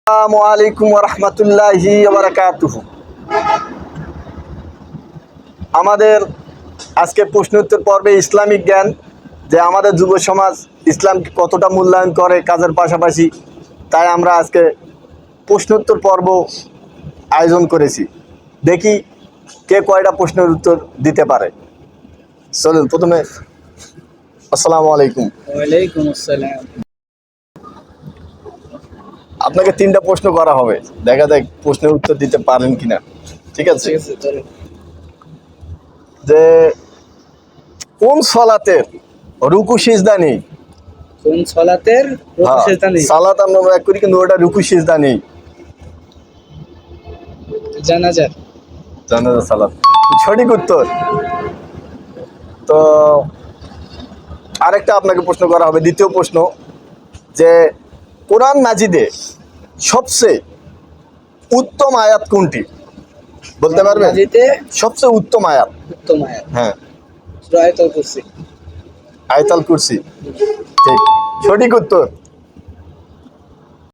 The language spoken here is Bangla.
আসসালামু আলাইকুম ওয়া রাহমাতুল্লাহি ওয়া বারাকাতুহু। আমাদের আজকে প্রশ্ন উত্তর পর্বে ইসলামিক জ্ঞান, যে আমাদের যুব সমাজ ইসলামকে কতটা মূল্যায়ন করে কাজের পাশাপাশি, তাই আমরা আজকে প্রশ্ন উত্তর পর্ব আয়োজন করেছি। দেখি কে কয়টা প্রশ্নের উত্তর দিতে পারে। চলুন প্রথমে, আসসালামু আলাইকুম। ওয়ালাইকুম আসসালাম। আপনাকে 3টা প্রশ্ন করা হবে, দেখা যাক প্রশ্নের উত্তর দিতে পারেন কিনা। ঠিক আছে? ঠিক আছে, চলো। যে কোন সলাতের রুকু সিজদা নেই? কোন সালাতের রুকু হ্যাঁ, সিজদা নেই? সালাত আমরা এক করি কিন্তু ওটা রুকু সিজদা নেই। জানাজার। জানাজা সালাত সঠিক উত্তর। তো আরেকটা আপনাকে প্রশ্ন করা হবে, দ্বিতীয় প্রশ্ন, যে কোরআন মাজিদে সবচেয়ে উত্তম আয়াত কোনটি? বলতে পারবেন? মাজিদে সবচেয়ে উত্তম আয়াত। উত্তম আয়াত হ্যাঁ, সূরা আয়াতুল কুরসি। আয়াতুল কুরসি। ঠিক, সঠিক উত্তর।